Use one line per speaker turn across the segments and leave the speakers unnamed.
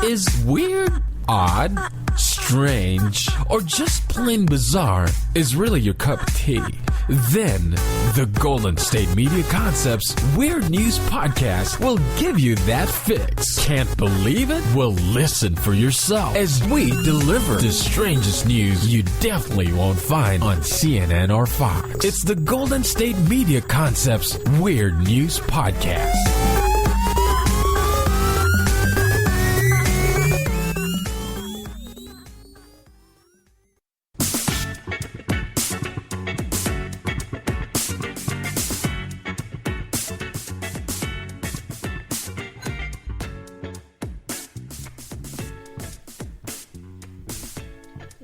Is weird, odd, strange, or just plain bizarre is really your cup of tea? Then the Golden State Media Concepts Weird News Podcast will give you that fix. Can't believe it? Well, listen for yourself as we deliver the strangest news you definitely won't find on CNN or Fox. It's the Golden State Media Concepts Weird News Podcast.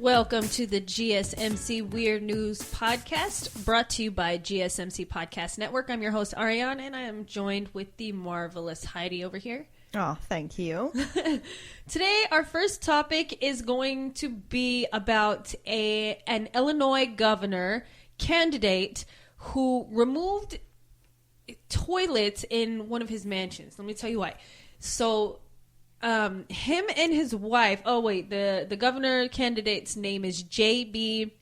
Welcome to the GSMC Weird News Podcast, brought to you by GSMC Podcast Network. I'm your host, Ariane, and I am joined with the marvelous Heidi over here.
Oh, thank you.
Today, our first topic is going to be about an Illinois governor candidate who removed toilets in one of his mansions. Let me tell you why. So, him and his wife, the governor candidate's name is J.B.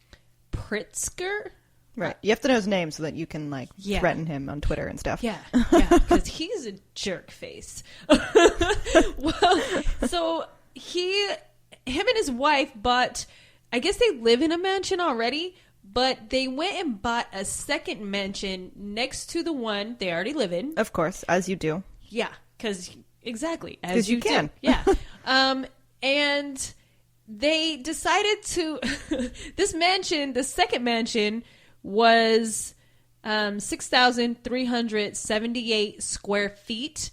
Pritzker.
Right. You have to know his name so that you can, threaten him on Twitter and stuff.
Yeah, because he's a jerk face. Well, so him and his wife bought, I guess they live in a mansion already, but they went and bought a second mansion next to the one they already live in.
Of course, as you do.
Yeah, because... Exactly. As you
can.
Do. Yeah. And they decided to, this mansion, the second mansion was 6,378 square feet,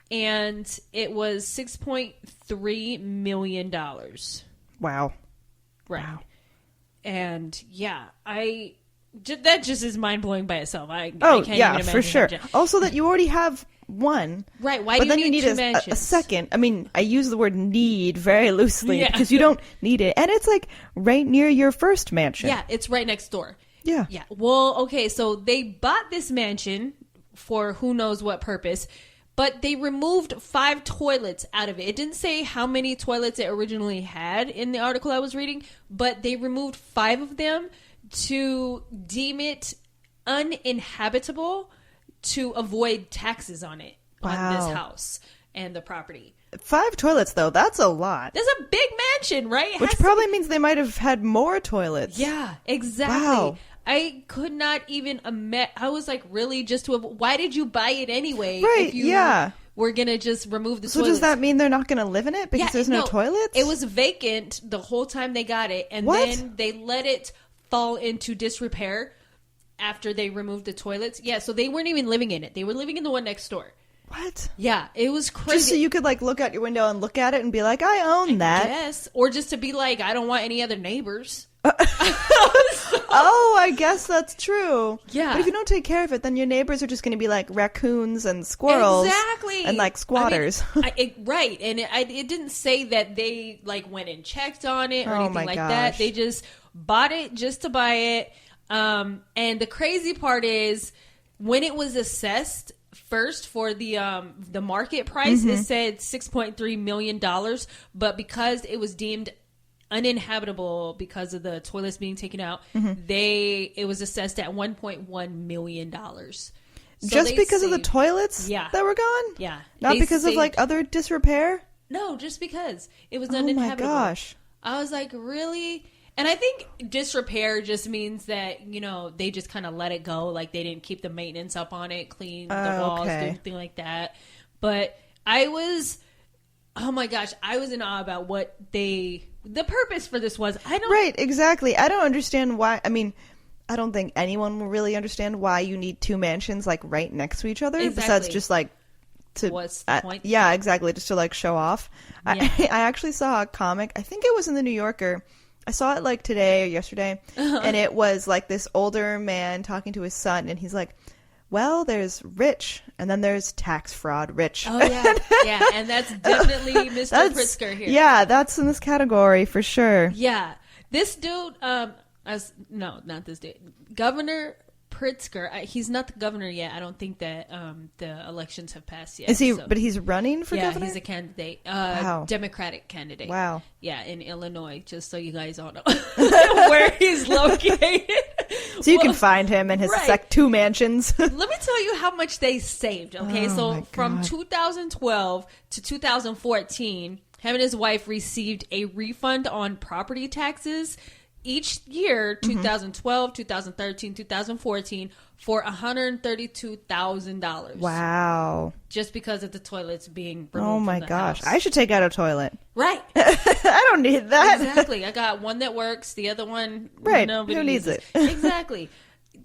and it was $6.3 million.
Wow.
Right.
Wow.
And yeah, that just is mind blowing by itself. I can't even imagine
for sure.
That.
Also, that you already have one.
Right. Why do you need two mansions?
A second. I mean, I use the word need very loosely because you don't need it. And it's right near your first mansion.
Yeah, it's right next door.
Yeah.
Yeah. Well, okay, so they bought this mansion for who knows what purpose, but they removed 5 toilets out of it. It didn't say how many toilets it originally had in the article I was reading, but they removed 5 of them to deem it uninhabitable to avoid taxes on it, on this house and the property.
5 toilets, though, that's a lot.
That's a big mansion, right?
Which probably means they might have had more toilets.
Yeah, exactly.
Wow.
I could not even imagine. I was like, really? Why did you buy it anyway?
Right,
if you were going to just remove the toilets?
So does that mean they're not going to live in it because there's no toilets?
It was vacant the whole time they got it, and then they let it fall into disrepair after they removed the toilets. Yeah, so they weren't even living in it. They were living in the one next door.
What?
Yeah, it was crazy.
Just so you could look out your window and look at it and be like, I own that.
Yes, or just to be like, I don't want any other neighbors.
Oh, I guess that's true.
Yeah.
But if you don't take care of it, then your neighbors are just going to be like raccoons and squirrels.
Exactly.
And squatters.
Right. And it didn't say that they went and checked on it or anything like that. They just bought it just to buy it. And the crazy part is when it was assessed first for the market price, it said $6.3 million, but because it was deemed uninhabitable because of the toilets being taken out, it was assessed at $1.1 million. So
just because of the toilets that were gone?
Yeah.
Not because of other disrepair?
No, just because it was uninhabitable.
Oh my gosh.
I was like, really? And I think disrepair just means that, they just kind of let it go. Like, they didn't keep the maintenance up on it, clean the walls, do anything like that. But I was in awe about what the purpose for this was.
Right, exactly. I don't understand why. I mean, I don't think anyone will really understand why you need 2 mansions, right next to each other. Exactly. Besides just,
what's the point?
Yeah, exactly. Just to, show off. Yeah. I actually saw a comic. I think it was in the New Yorker. I saw it today or yesterday, and it was this older man talking to his son, and he's like, well, there's rich, and then there's tax fraud rich.
Oh, yeah. Yeah, and that's definitely Mr. Pritzker here.
Yeah, that's in this category for sure.
Yeah. This dude, not this dude. Governor Pritzker. He's not the governor yet. I don't think that the elections have passed yet.
Is he? So. But he's running for governor?
Yeah, he's a candidate. Wow. Democratic candidate.
Wow.
Yeah, in Illinois, just so you guys all know where he's located.
So you can find him in his two mansions.
Let me tell you how much they saved, okay? So from 2012 to 2014, him and his wife received a refund on property taxes each year, 2012, 2013, 2014, for $132,000.
Wow.
Just because of the toilets being removed
Oh my
from the
gosh.
house.
I should take out a toilet.
Right.
I don't need that.
Exactly. I got one that works. The other one,
right.
Nobody
Who needs it?
Exactly.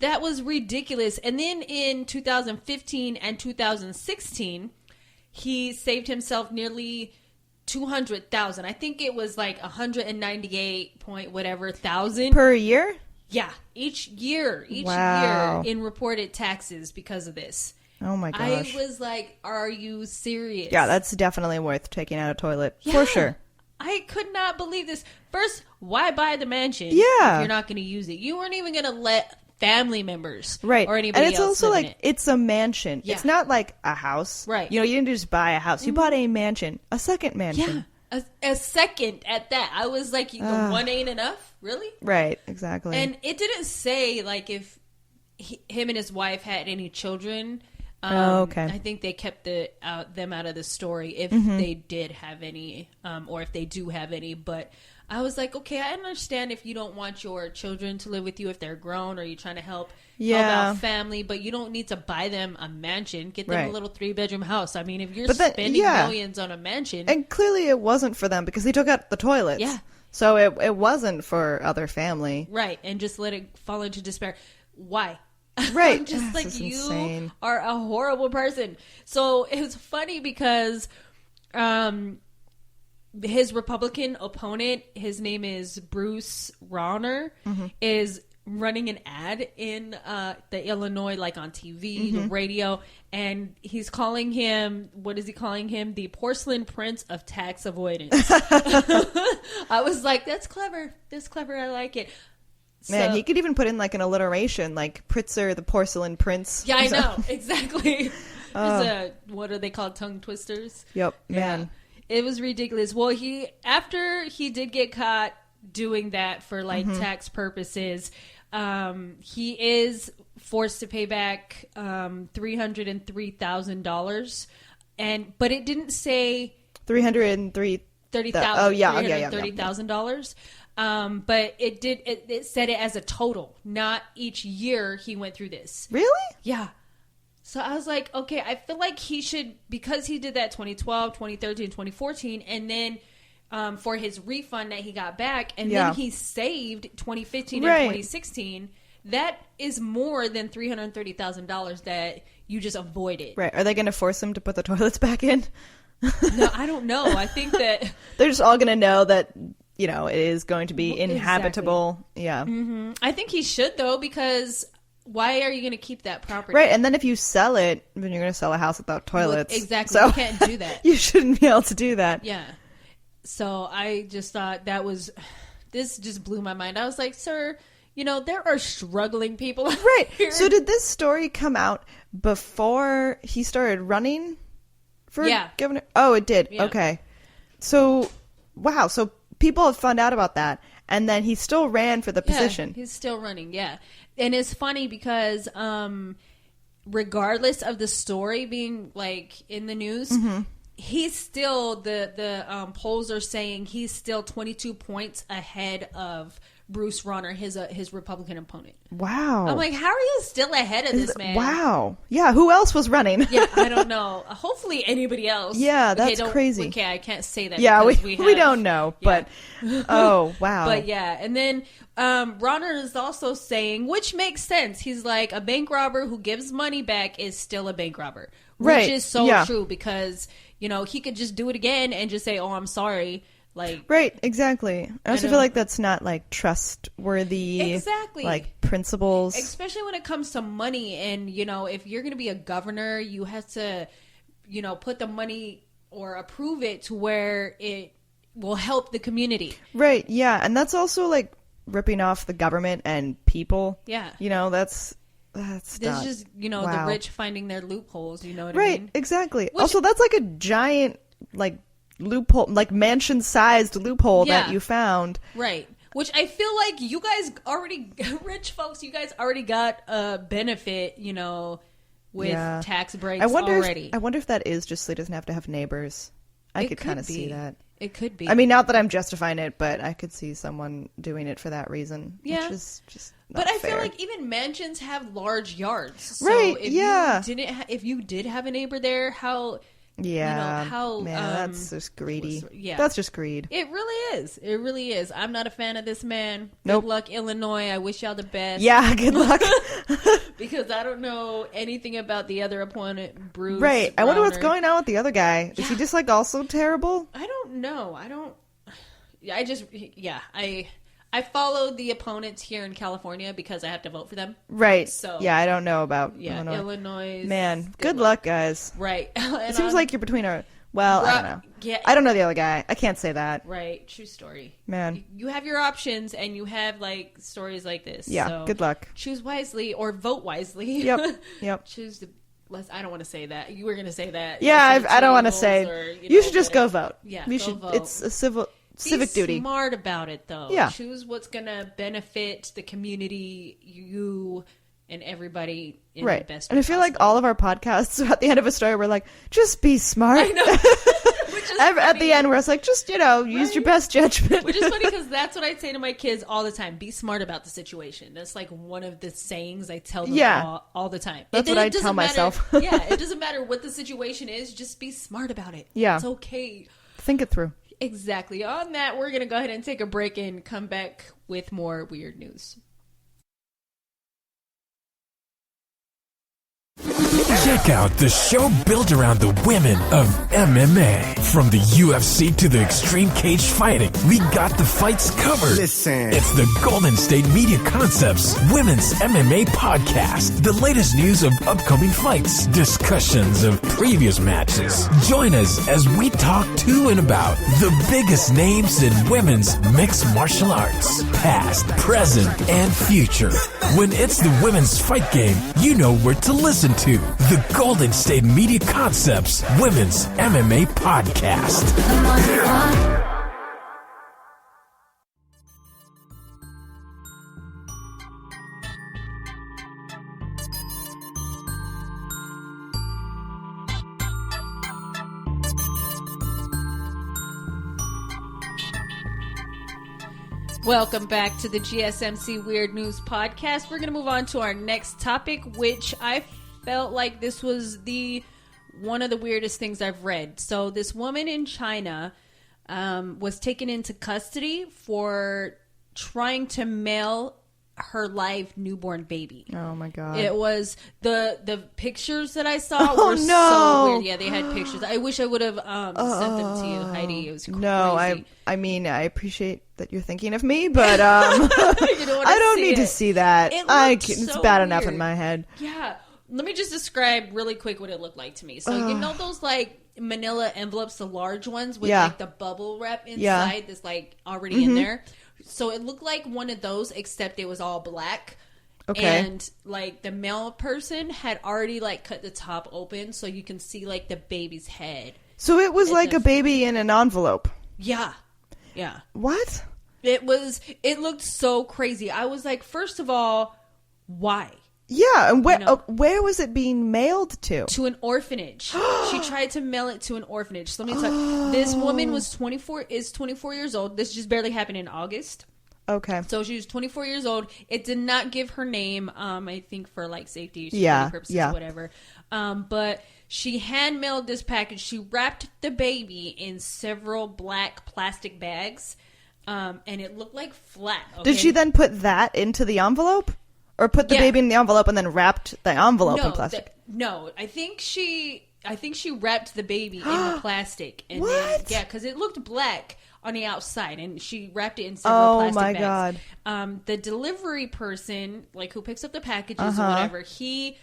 That was ridiculous. And then in 2015 and 2016, he saved himself nearly 200,000. I think it was like 198 point whatever thousand
per year.
Yeah, each year in reported taxes because of this.
Oh my gosh!
I was like, "Are you serious?"
Yeah, that's definitely worth taking out a toilet for sure.
I could not believe this. First, why buy the mansion?
Yeah,
if you're not going to use it. You weren't even going to let family members,
right,
or anybody
and it's
else
also
live
like
in it.
It's a mansion. Yeah. It's not like a house,
right?
You know, you didn't just buy a house. You bought a mansion, a second mansion.
Yeah, a second at that. I was like, the one ain't them really?
Right, exactly.
And it didn't say like if him and his wife had any children.
Okay.
I think they kept them out of the story if they did have any, or if they do have any. But I was like, okay, I understand if you don't want your children to live with you if they're grown, or you're trying to help out family, but you don't need to buy them a mansion. Get them a little 3-bedroom house. I mean, if you're spending millions on a mansion,
and clearly it wasn't for them because they took out the toilets.
Yeah.
So it wasn't for other family.
Right, and just let it fall into despair. Why?
Right.
I'm just like, you
insane.
are a horrible person. So it was funny because his Republican opponent, his name is Bruce Rauner, is running an ad in the Illinois, like on TV, the radio, and he's calling him, what is he calling him? The porcelain prince of tax avoidance. I was like, that's clever. That's clever. I like it.
Man, he could even put in like an alliteration, like Pritzker, the porcelain prince.
Yeah, I know. Exactly. What are they called? Tongue twisters?
Yep. Man.
Yeah. It was ridiculous. Well, after he did get caught doing that for like tax purposes, he is forced to pay back $303,000. But it didn't say
$330,000. Oh, yeah.
$330,000. But it said it as a total, not each year he went through this.
Really?
Yeah. So I was like, okay, I feel like he should, because he did that 2012, 2013, 2014, and then for his refund that he got back, and then he saved 2015 and 2016, that is more than $330,000 that you just avoided.
Right. Are they going to force him to put the toilets back in?
No, I don't know. I think that
they're just all going to know that, you know, it is going to be inhabitable.
Exactly.
Yeah.
Mm-hmm. I think he should, though, because why are you going to keep that property?
Right. And then if you sell it, then you're going to sell a house without toilets.
Well, exactly.
So
you can't do that.
You shouldn't be able to do that.
Yeah. So I just thought this just blew my mind. I was like, sir, you know, there are struggling people
right
here.
So did this story come out before he started running for governor? Oh, it did. Yeah. Okay. So, wow. So people have found out about that, and then he still ran for the position.
He's still running, yeah. And it's funny because regardless of the story being like in the news, he's still the polls are saying he's still 22 points ahead of Bruce Rauner, his Republican opponent.
Wow.
I'm like, how are you still ahead of this man?
Wow. Yeah, who else was running?
Yeah, I don't know. Hopefully anybody else.
Yeah, that's crazy.
Okay, I can't say that.
Yeah, we don't know, but oh, wow.
But yeah, and then Rauner is also saying, which makes sense. He's like, a bank robber who gives money back is still a bank robber. Which is so true because, you know, he could just do it again and just say, oh, I'm sorry. Like,
right, exactly. I also feel like that's not like trustworthy, like principles,
especially when it comes to money. And you know, if you're going to be a governor, you have to, you know, put the money or approve it to where it will help the community.
Right. Yeah, and that's also like ripping off the government and people.
Yeah.
You know, that's That's
just, the rich finding their loopholes, you know what I
right,
mean?
Exactly. Also, that's like a giant, like, loophole, like mansion-sized loophole that you found.
Right. Which I feel like you guys already, rich folks, you guys already got a benefit, with tax breaks already.
I wonder if that is just so he doesn't have to have neighbors. I could kind of see that.
It could be.
I mean, not that I'm justifying it, but I could see someone doing it for that reason.
Yeah.
Which is just
But I feel like even mansions have large yards. So if you did have a neighbor there, how...
Yeah, that's just greedy. That's just greed.
It really is. It really is. I'm not a fan of this man.
Nope.
Good luck, Illinois. I wish y'all the best.
Yeah, good luck.
Because I don't know anything about the other opponent, Bruce.
Right. I wonder what's going on with the other guy. Is he just like also terrible?
I don't know. I follow the opponents here in California because I have to vote for them.
Right.
So
yeah, I don't know about
Illinois.
Man, good luck, guys.
Right.
It seems like you're between I don't know. Yeah. I don't know the other guy. I can't say that.
Right. True story.
Man.
You have your options and you have like stories like this.
Yeah.
So
good luck.
Choose wisely or vote wisely.
Yep.
Choose the I don't want to say that. You were going to say that.
Yeah, I don't want to say. You should just go vote.
Yeah.
You should. Vote. It's a civic duty.
Be smart about it, though.
Yeah.
Choose what's going to benefit the community, you, and everybody in the best way
And I feel like all of our podcasts, at the end of a story, we're like, just be smart.
I know.
At the end, where it's like, just, use your best judgment.
Which is funny because that's what I say to my kids all the time. Be smart about the situation. That's like one of the sayings I tell them all the time.
That's what I tell myself.
It doesn't matter what the situation is. Just be smart about it.
Yeah.
It's okay.
Think it through.
Exactly. On that, we're going to go ahead and take a break and come back with more weird news.
Check out the show built around the women of MMA. From the UFC to the extreme cage fighting, we got the fights covered.
Listen.
It's the Golden State Media Concepts Women's MMA Podcast. The latest news of upcoming fights, discussions of previous matches. Join us as we talk to and about the biggest names in women's mixed martial arts. Past, present, and future. When it's the women's fight game, you know where to listen to. The Golden State Media Concepts Women's MMA Podcast.
Welcome back to the GSMC Weird News Podcast. We're going to move on to our next topic, which I felt like this was one of the weirdest things I've read. So this woman in China was taken into custody for trying to mail her live newborn baby.
Oh my god!
It was the pictures that I saw were so weird. Yeah, they had pictures. I wish I would have sent them to you, Heidi. It was crazy.
No, I mean I appreciate that you're thinking of me, but I don't need to see that. It's bad enough in my head.
Yeah. Let me just describe really quick what it looked like to me. So you know those like manila envelopes, the large ones with like the bubble wrap inside that's like already in there? So it looked like one of those, except it was all black. Okay. And like the male person had already like cut the top open so you can see like the baby's head.
So it was like a baby in an envelope.
Yeah. Yeah.
What?
It looked so crazy. I was like, first of all, why?
Yeah, and where was it being mailed to?
To an orphanage. She tried to mail it to an orphanage. So let me tell you, this woman was 24 years old. This just barely happened in August.
Okay.
So she was 24 years old. It did not give her name, I think for like safety purposes, whatever. But she hand mailed this package. She wrapped the baby in several black plastic bags, and it looked like flat. Okay?
Did she then put that into the envelope? Or put the baby in the envelope and then wrapped the envelope in plastic?
No, I think she wrapped the baby in the plastic. And
what?
Then, because it looked black on the outside, and she wrapped it in several plastic bags. Oh my god! The delivery person, like who picks up the packages or whatever, he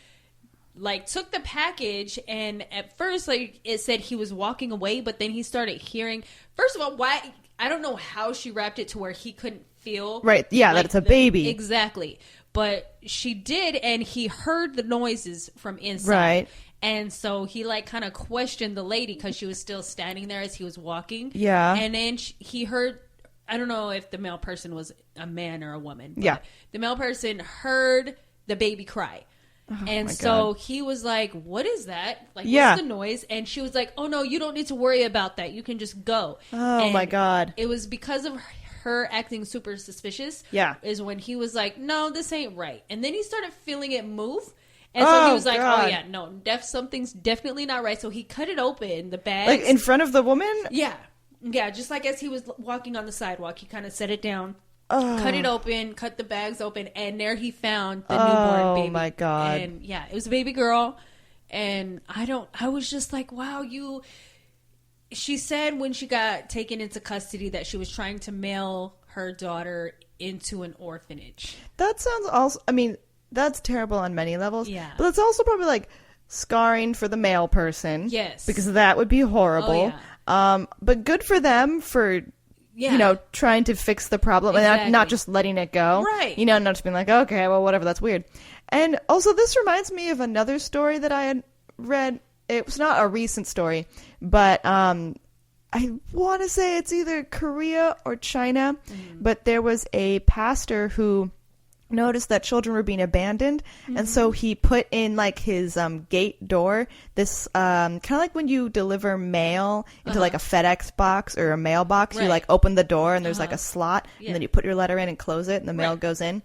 like took the package, and at first, like it said he was walking away, but then he started hearing. First of all, why? I don't know how she wrapped it to where he couldn't feel.
Right. Yeah, that it's a baby.
Exactly. But she did, and he heard the noises from inside.
Right.
And so he like kind of questioned the lady because she was still standing there as he was walking.
Yeah.
And then he heard, I don't know if the male person was a man or a woman. But
yeah.
the male person heard the baby cry.
Oh,
and so he was like, what is that? Like, what's the noise? And she was like, oh, no, you don't need to worry about that. You can just go.
Oh,
and
my God.
It was because of her acting super suspicious.
Yeah.
Is when he was like, no, this ain't right. And then he started feeling it move. And so he was like,
God.
oh, yeah, no, something's definitely not right. So he cut it open, the bag.
Like in front of the woman?
Yeah. Yeah, just like as he was walking on the sidewalk, he kind of set it down. Cut it open, cut the bags open, and there he found the newborn baby. Oh my God. And yeah, it was a baby girl. And I was just like, wow, she said when she got taken into custody that she was trying to mail her daughter into an orphanage.
That sounds also, I mean, that's terrible on many levels.
Yeah.
But it's also probably like scarring for the male person.
Yes.
Because that would be horrible. Oh, yeah. But good for them for... Yeah. Trying to fix the problem and not just letting it go.
Right.
Not just being like, okay, well, whatever, that's weird. And also, this reminds me of another story that I had read. It was not a recent story, but I want to say it's either Korea or China. But there was a pastor who noticed that children were being abandoned, and so he put in like his gate door this kind of like when you deliver mail into like a FedEx box or a mailbox, you like open the door and there's like a slot, and then you put your letter in and close it and the mail goes in.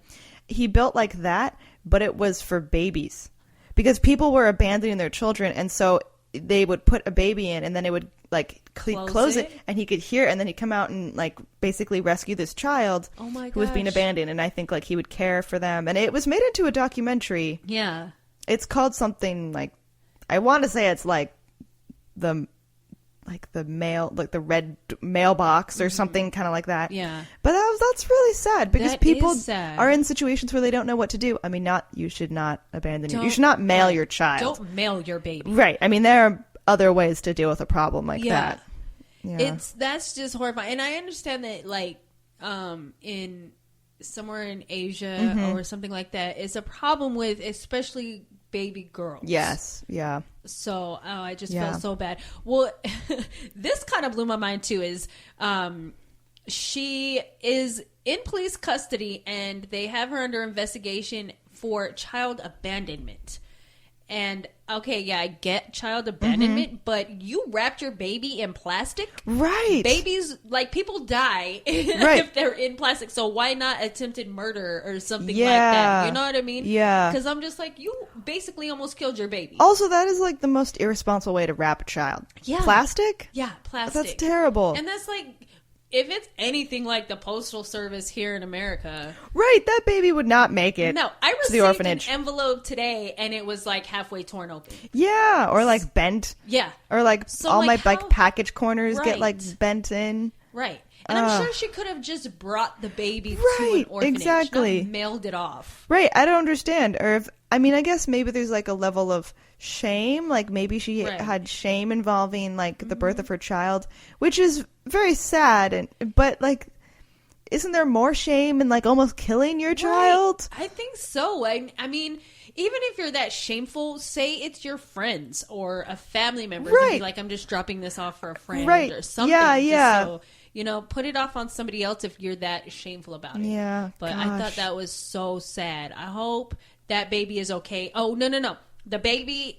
He built like that, but it was for babies because people were abandoning their children, and so they would put a baby in and then it would like close it, and he could hear it, and then he'd come out and like basically rescue this child who was being abandoned, and I think like he would care for them, and it was made into a documentary.
Yeah,
it's called something like, I want to say it's like the mail, like the red mailbox or something kind of like that.
Yeah,
but that's really sad because people are in situations where they don't know what to do. I mean, you should not abandon you should not mail your child.
Don't mail your baby.
Right. I mean, there are other ways to deal with a problem like that. Yeah.
That's just horrifying. And I understand that like in somewhere in Asia or something like that, it's a problem with especially baby girls.
Yes. Yeah.
So I just felt so bad. Well, this kind of blew my mind too, is she is in police custody and they have her under investigation for child abandonment. And okay, yeah, I get child abandonment, but you wrapped your baby in plastic?
Right.
Babies, like, people die if they're in plastic, so why not attempted murder or something like that? You know what I mean?
Yeah.
Because I'm just like, you basically almost killed your baby.
Also, that is like the most irresponsible way to wrap a child. Yeah. Plastic?
Yeah, plastic.
That's terrible.
And that's like... If it's anything like the Postal Service here in America...
Right, that baby would not make it.
No, I received
the orphanage.
An envelope today, and it was like halfway torn open.
Yeah, or like bent.
Yeah.
Or like so all my like package corners get like bent in.
Right. And I'm sure she could have just brought the baby to an orphanage.
Exactly.
Not mailed it off.
Right, I don't understand. Or if, I mean, I guess maybe there's like a level of shame. Like maybe she had shame involving like the birth of her child, which is very sad. But like, isn't there more shame in like almost killing your child?
I think so. I mean, even if you're that shameful, say it's your friends or a family member. Right. Like, I'm just dropping this off for a friend or something. Yeah. So, put it off on somebody else if you're that shameful about it.
Yeah.
But I thought that was so sad. I hope that baby is okay. Oh, no. The baby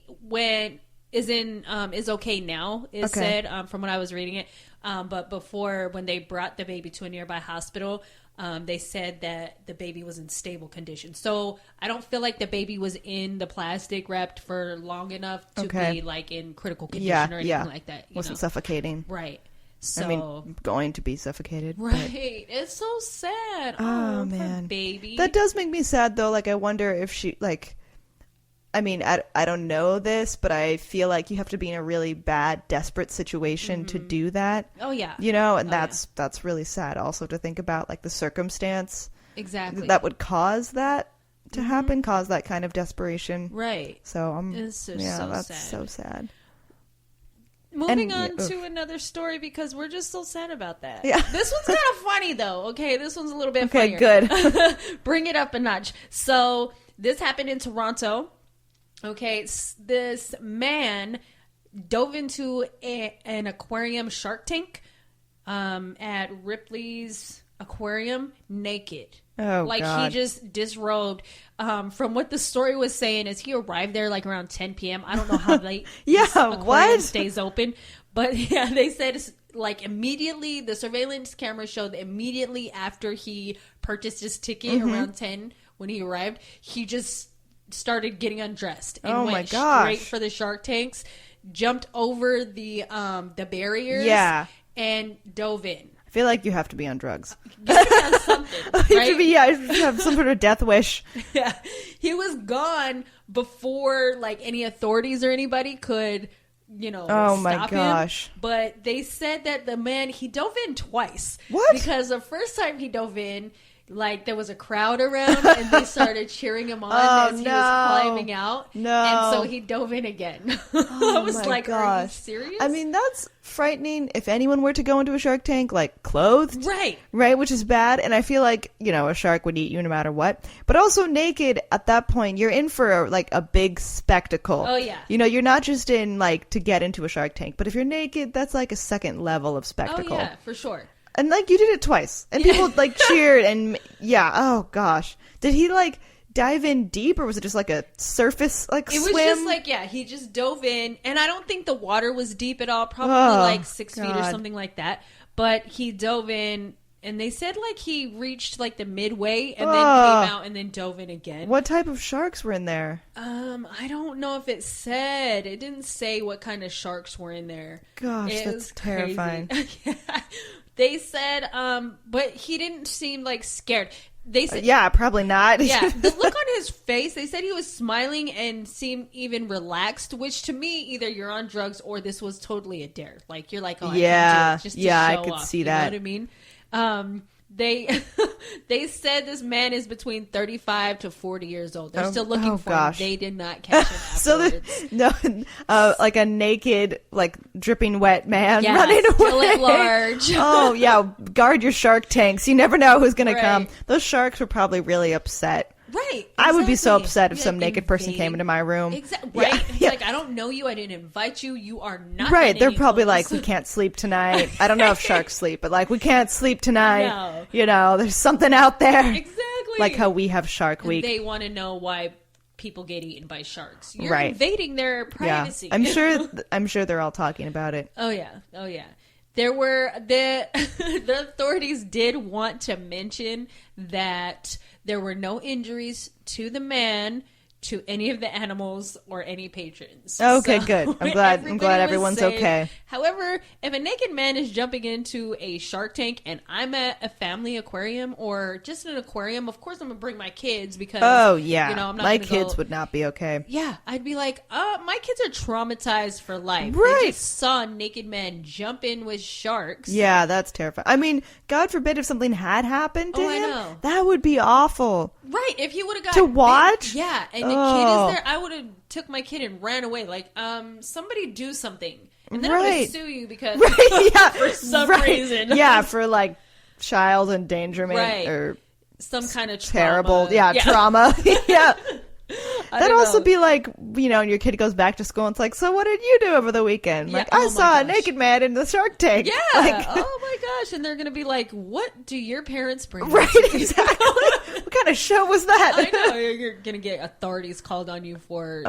is okay now, it said, from when I was reading it. But before, when they brought the baby to a nearby hospital, they said that the baby was in stable condition. So I don't feel like the baby was in the plastic wrapped for long enough to be like in critical condition or anything like that.
Wasn't suffocating.
Right. So,
I mean, going to be suffocated.
Right. But... It's so sad. Oh, man. Baby.
That does make me sad, though. Like, I wonder if she, like... I mean, I don't know this, but I feel like you have to be in a really bad, desperate situation to do that.
Oh, yeah.
And that's really sad also to think about, like, the circumstance.
Exactly.
That would cause that to happen, cause that kind of desperation.
Right.
So,
it's just
that's
sad.
so sad.
Moving on to another story because we're just so sad about that.
Yeah.
This one's kind of funny though. Okay, this one's a little bit funnier.
Okay, good.
Bring it up a notch. So this happened in Toronto. Okay, this man dove into an aquarium shark tank at Ripley's Aquarium naked.
Oh,
like
God.
He just disrobed. From what the story was saying is he arrived there like around 10 p.m. I don't know how late this aquarium stays open, but yeah, they said like immediately the surveillance camera showed that immediately after he purchased his ticket around 10 when he arrived, he just started getting undressed and went straight for the shark tanks, jumped over the barriers, and dove in.
I feel like you have to be on drugs.
You have to have something, right?
You have some sort of death wish.
Yeah, he was gone before like any authorities or anybody could, stop him. But they said that the man, he dove in twice.
What?
Because the first time he dove in, like there was a crowd around and they started cheering him on as he was climbing out.
No.
And so he dove in again. I was like, are you serious?
I mean, that's frightening if anyone were to go into a shark tank, like clothed.
Right,
which is bad. And I feel like, a shark would eat you no matter what. But also naked at that point, you're in for like a big spectacle.
Oh, yeah.
You're not just in like to get into a shark tank. But if you're naked, that's like a second level of spectacle.
Oh, yeah, for sure.
And like you did it twice, and people like cheered, and oh gosh, did he like dive in deep, or was it just like a surface like swim?
It was just like he just dove in, and I don't think the water was deep at all, probably like 6 feet or something like that. But he dove in, and they said like he reached like the midway, and then came out and then dove in again.
What type of sharks were in there?
I don't know if it said. It didn't say what kind of sharks were in there.
Gosh, that's terrifying.
Yeah. They said, but he didn't seem like scared. They said,
yeah, probably not.
Yeah, the look on his face, they said he was smiling and seemed even relaxed, which to me, either you're on drugs or this was totally a dare. Like, you're like, oh, I can do it just to show
I could
off,
see that.
You know what I mean? They said this man is between 35 to 40 years old. They're still looking for him. They did not catch him afterwards.
Like a naked, like dripping wet man running away.
Still at large.
Oh yeah, guard your shark tanks. You never know who's going to come. Those sharks were probably really upset.
Right. Exactly.
I would be so upset if some naked person came into my room.
Exactly. Right. Yeah. Like, I don't know you. I didn't invite you. You are not.
Right. They're probably like, we can't sleep tonight. I don't know if sharks sleep, but like, we can't sleep tonight. No. There's something out there.
Exactly.
Like how we have Shark Week.
They want to know why people get eaten by sharks. You're invading their privacy.
Yeah. I'm sure they're all talking about it.
Oh yeah. There were the authorities did want to mention that there were no injuries to the man, to any of the animals, or any patrons.
Okay, good. I'm glad everyone's
safe.
Okay.
However, if a naked man is jumping into a shark tank and I'm at a family aquarium or just an aquarium, of course I'm gonna bring my kids because I'm not
my kids would not be okay.
Yeah, I'd be like, my kids are traumatized for life.
Right.
They just saw a naked man jump in with sharks.
Yeah, that's terrifying. I mean, God forbid if something had happened to him.
I know.
That would be awful.
Right, if he would have got
to watch.
Yeah, and the kid is there, I would have took my kid and ran away. Like, somebody do something, and then I'm gonna sue you because for some reason,
for like child endangerment or
some kind of
terrible, trauma. Yeah. That'd also be like, and your kid goes back to school and it's like, so what did you do over the weekend?
Yeah.
Like, I saw a naked man in the Shark Tank.
Yeah.
Like,
oh my gosh. And they're going to be like, what do your parents bring?
Right, exactly. What kind of show was that?
I know. You're going to get authorities called on you for,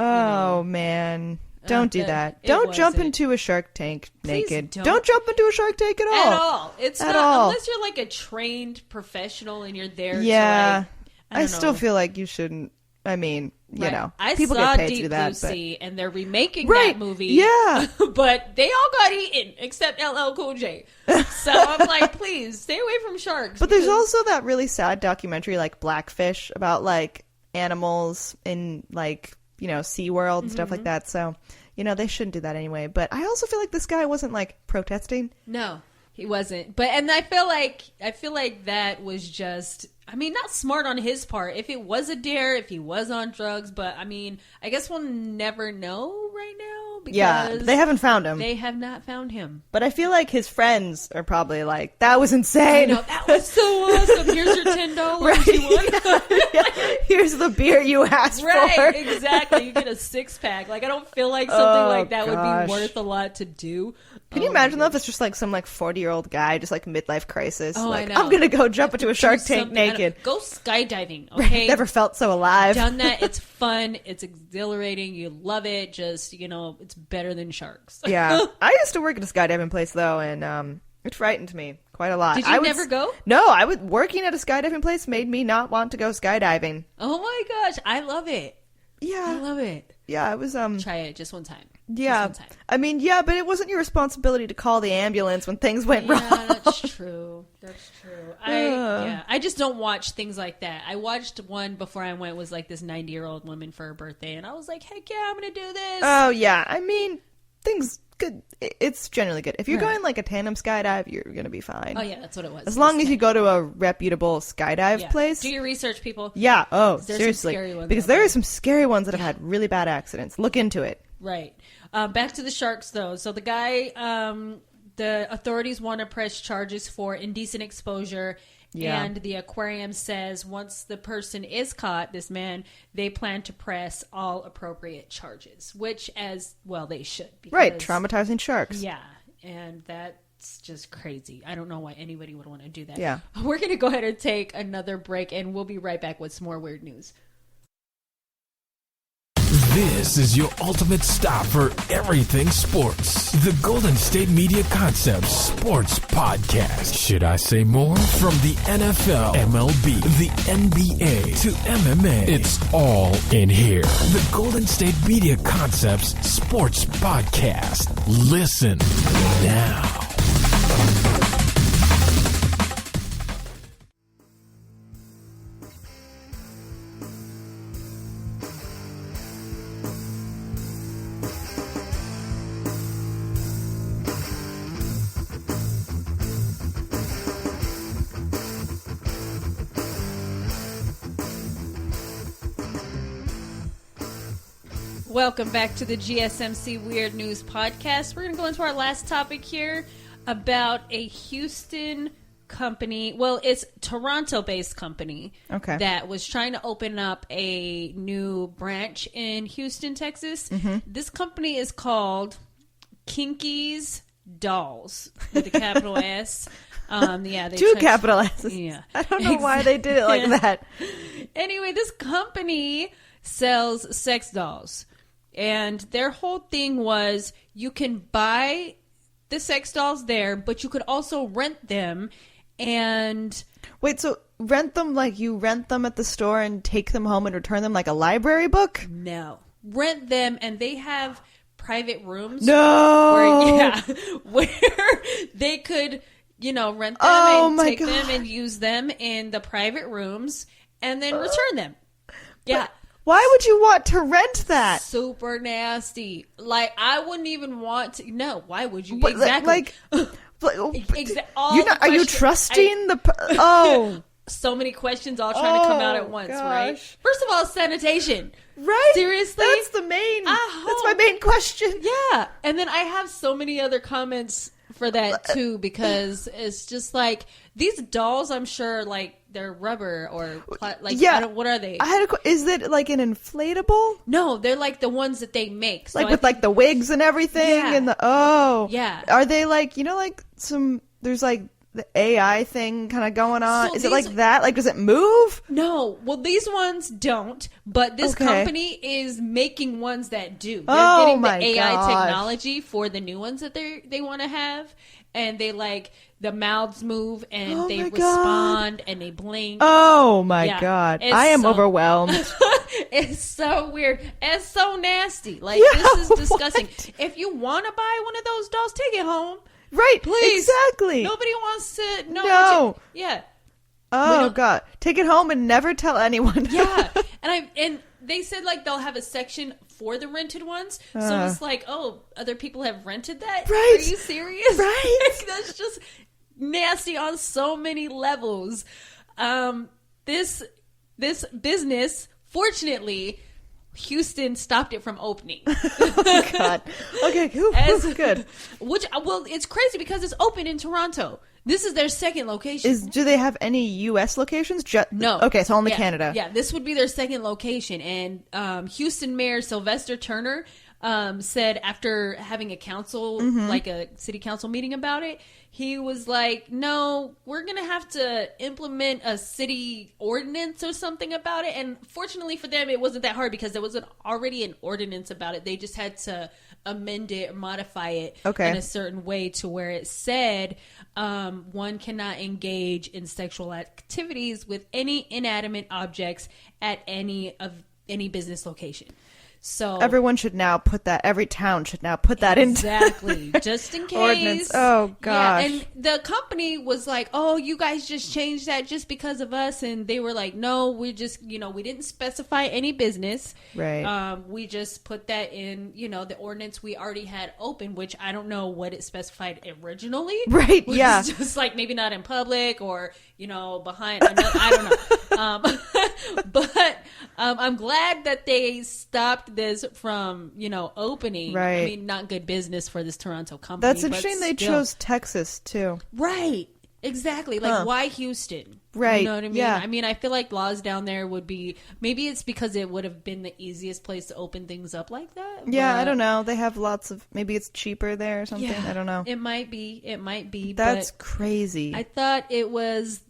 man. Don't do that. Don't jump into a shark tank naked. Don't jump into a shark tank at all.
At all. It's not, unless you're like a trained professional and you're there to I
still feel like you shouldn't. I mean,
I
people
saw
get paid
Deep
to do
Blue
that,
Sea, and they're remaking that movie.
Yeah,
but they all got eaten except LL Cool J. So I'm like, please stay away from sharks.
But there's also that really sad documentary, like Blackfish, about like animals in like SeaWorld and stuff like that. So they shouldn't do that anyway. But I also feel like this guy wasn't like protesting.
No, he wasn't. And I feel like that was just. I mean, not smart on his part. If it was a dare, if he was on drugs, but I mean, I guess we'll never know right now. because
they haven't found him.
They have not found him.
But I feel like his friends are probably like, that was insane.
I know, that was so awesome. Here's your $10.
Right.
You want?
Yeah. Here's the beer you asked for.
Right, exactly. You get a 6-pack. Like, I don't feel like something like that would be worth a lot to do.
Can you imagine though if it's just like some like 40-year-old guy, just like midlife crisis?
Oh,
like,
I know.
I'm gonna go jump into a shark tank naked.
Go skydiving, okay?
Never felt so alive.
Done that. It's fun. It's exhilarating. You love it. Just, it's better than sharks.
Yeah. I used to work at a skydiving place though, and it frightened me quite a lot.
Did you never go?
No, working at a skydiving place made me not want to go skydiving.
Oh my gosh, I love it.
Yeah,
I love it.
Yeah, it was
try it just one time.
Yeah,
just one time.
I mean, yeah, but it wasn't your responsibility to call the ambulance when things went wrong.
Yeah, that's true. That's true. I just don't watch things like that. I watched one before I went. Was like this 90-year-old woman for her birthday, and I was like, heck yeah, I'm gonna do this.
Oh yeah, I mean, things good. It's generally good. If you're going like a tandem skydive, you're gonna be fine.
Oh yeah, that's what it was.
As long as you go to a reputable skydive place.
Do your research, people.
Yeah. Oh,
seriously.
Because there are some scary ones that have had really bad accidents. Look into it.
Right. Back to the sharks, though. So the guy, the authorities want to press charges for indecent exposure. Yeah. And the aquarium says once the person is caught, this man, they plan to press all appropriate charges, which as well they should. Because,
right. Traumatizing sharks.
Yeah. And that's just crazy. I don't know why anybody would want to do that.
Yeah.
We're going to go ahead and take another break, and we'll be right back with some more weird news.
This is your ultimate stop for everything sports. The Golden State Media Concepts Sports Podcast. Should I say more? From the NFL, MLB, the NBA to MMA, it's all in here. The Golden State Media Concepts Sports Podcast. Listen now.
Welcome back to the GSMC Weird News Podcast. We're going to go into our last topic here about a Houston company. Well, it's Toronto-based company that was trying to open up a new branch in Houston, Texas. Mm-hmm. This company is called Kinky's Dolls with a capital S.
Two capital S's. Yeah. I don't know why they did it like that.
Anyway, this company sells sex dolls. And their whole thing was you can buy the sex dolls there, but you could also rent them. And
wait, so rent them like you rent them at the store and take them home and return them like a library book?
No. Rent them, and they have private rooms.
No!
Where they could, rent them and take them and use them in the private rooms and then return them. Yeah.
Why would you want to rent that?
Super nasty. Like, I wouldn't even want to. No, why would you? Exactly.
Are you trusting the...
So many questions all trying to come out at once, right? First of all, sanitation.
Right?
Seriously?
That's my main question.
Yeah. And then I have so many other comments for that, too, because it's just like, these dolls, I'm sure, like, they're rubber or what are they?
Is it like an inflatable?
No, they're like the ones that they make.
So like the wigs and everything and
yeah.
Are they like, like there's like the AI thing kind of going on? Is it like that? Like, does it move?
No. Well, these ones don't, but this company is making ones that do. They're getting the AI technology for the new ones that they want to have. And they the mouths move and they respond and they blink.
Oh my God. I am overwhelmed.
It's so weird. It's so nasty. This is disgusting. What? If you want to buy one of those dolls, take it home.
Right.
Please.
Exactly.
Nobody wants to know.
No.
Yeah.
Oh God. Take it home and never tell anyone.
Yeah. And they said they'll have a section for the rented ones. So it's other people have rented that?
Right.
Are you serious?
Right.
That's just nasty on so many levels. This business, fortunately, Houston stopped it from opening.
Oh, God. Okay, good.
It's crazy because it's open in Toronto. This is their second location.
Do they have any U.S. locations?
No.
Okay, so only Canada.
Yeah, this would be their second location. And Houston Mayor Sylvester Turner said after having a council, like a city council meeting about it, he was like, no, we're going to have to implement a city ordinance or something about it. And fortunately for them, it wasn't that hard because there was already an ordinance about it. They just had to amend it or modify it in a certain way to where it said one cannot engage in sexual activities with any inanimate objects at any business location. So
everyone should now put that. Every town should now put that in.
Exactly, just in case.
Ordinance. Oh gosh.
Yeah, and the company was like, "Oh, you guys just changed that just because of us," and they were like, "No, we just, we didn't specify any business.
Right.
We just put that in, the ordinance we already had open, which I don't know what it specified originally.
Right. Yeah.
Just like maybe not in public or behind. I don't know. But I'm glad that they stopped this from opening.
Right.
I mean, not good business for this Toronto company.
That's interesting. They chose Texas too.
Right. Exactly. Like, why Houston?
Right.
You know what I mean?
Yeah.
I mean, I feel like laws down there would be, maybe it's because it would have been the easiest place to open things up like that.
Yeah, I don't know. They have lots of, maybe it's cheaper there or something.
Yeah,
I don't know.
It might be.
That's
but
crazy.
I thought it was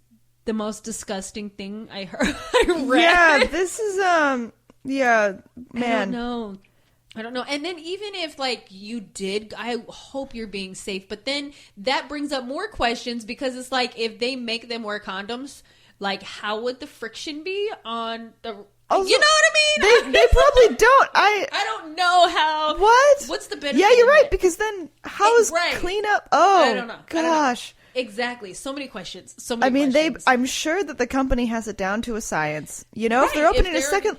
the most disgusting thing I heard. I read.
Yeah, this is, yeah, man.
I don't know. And then even if you did, I hope you're being safe. But then that brings up more questions because it's like if they make them wear condoms, how would the friction be on the?
Also,
you know what I
mean? They probably don't. I
don't know how.
What?
What's the benefit?
Yeah, you're right.
That?
Because then how's cleanup? Oh, I don't know. Gosh.
Exactly. So many questions.
I'm sure that the company has it down to a science. If they're opening a second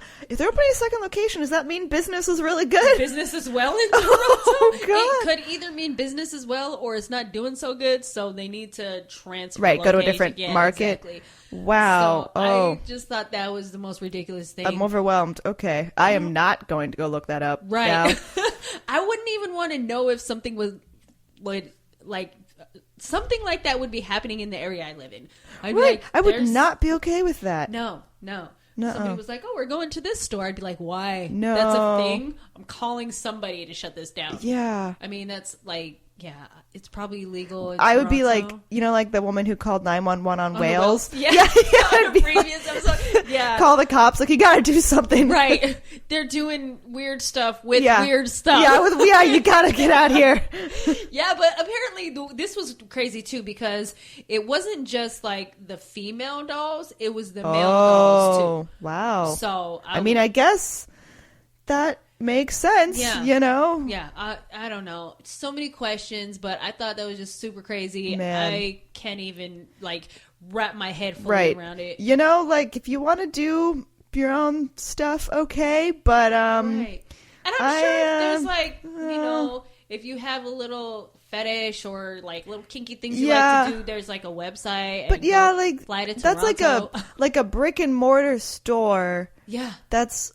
location, does that mean business is really good?
Business as well in Toronto?
Oh, God.
It could either mean business as well or it's not doing so good, so they need to transfer.
Right, go to a different market.
Exactly.
Wow.
So I just thought that was the most ridiculous thing.
I'm overwhelmed. Okay. I am not going to go look that up.
Right.
Now.
I wouldn't even want to know if something would something like that would be happening in the area I live in. I'd be like,
I would not be okay with that.
No.
Nuh-uh.
Somebody was like, "Oh, we're going to this store." I'd be like, "Why?
No.
That's a thing. I'm calling somebody to shut this down."
Yeah.
I mean, that's it's probably illegal.
I would be like, like the woman who called 911 on Wales.
Yeah.
On
a previous episode. Yeah.
Call the cops. Like, you got to do something.
Right. They're doing weird stuff with weird stuff.
Yeah, you got to get out here.
Yeah, but apparently this was crazy too because it wasn't just the female dolls; it was the male dolls too.
Oh, wow.
So
I mean, I guess that makes sense.
Yeah.
Yeah.
I don't know. So many questions, but I thought that was just super crazy.
Man.
I can't even wrap my head fully around it.
If you want to do your own stuff, okay, but
right. And I'm sure if there's if you have a little fetish or little kinky things you like to do, there's a website.
But
fly to
that's
Toronto.
like a brick and mortar store.
Yeah.
That's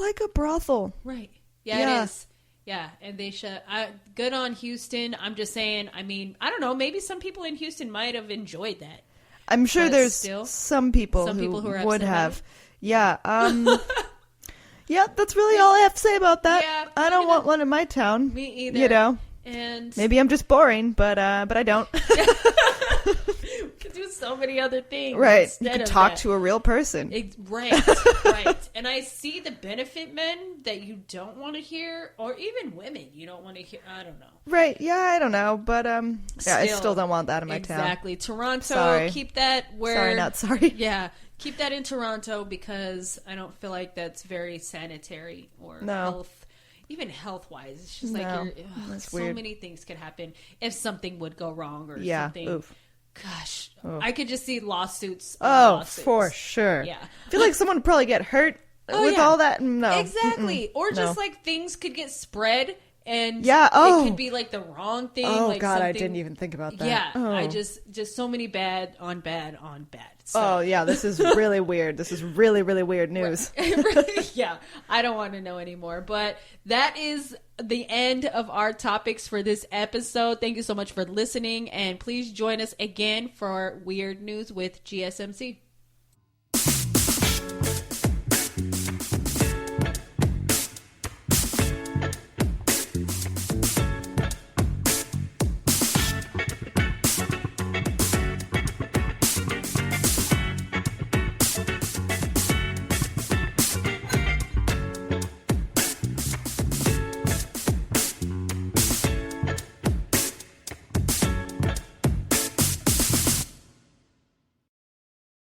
like a brothel.
Right. Yeah, it is. Yeah, and they should. Good on Houston. I'm just saying. I mean, I don't know. Maybe some people in Houston might have enjoyed that.
I'm sure there's some people who would have. Yeah. Yeah, that's really all I have to say about that. Yeah, I don't want one in my town.
Me either.
And maybe I'm just boring, but I don't.
We could do so many other things.
Right. You could talk to a real person.
Right. And I see the benefit, men, that you don't want to hear, or even women you don't want to hear. I don't know.
Right. Yeah, I don't know. But I still don't want that in my town.
Exactly. Toronto, keep that where...
Sorry, not sorry.
Yeah. Keep that in Toronto because I don't feel like that's very sanitary or health. Even health-wise, it's just so weird. Many things could happen if something would go wrong or something. Oof. Gosh, I could just see lawsuits. Lawsuits.
For sure.
Yeah.
I feel like someone would probably get hurt with all that. No.
Exactly. Or just things could get spread And
it
could be like the wrong thing.
Oh
like
God, I didn't even think about that.
Yeah,
oh.
I just so many bad on bad. So.
Oh yeah, this is really weird. This is really, really weird news.
Yeah, I don't want to know anymore. But that is the end of our topics for this episode. Thank you so much for listening, and please join us again for Weird News with GSMC.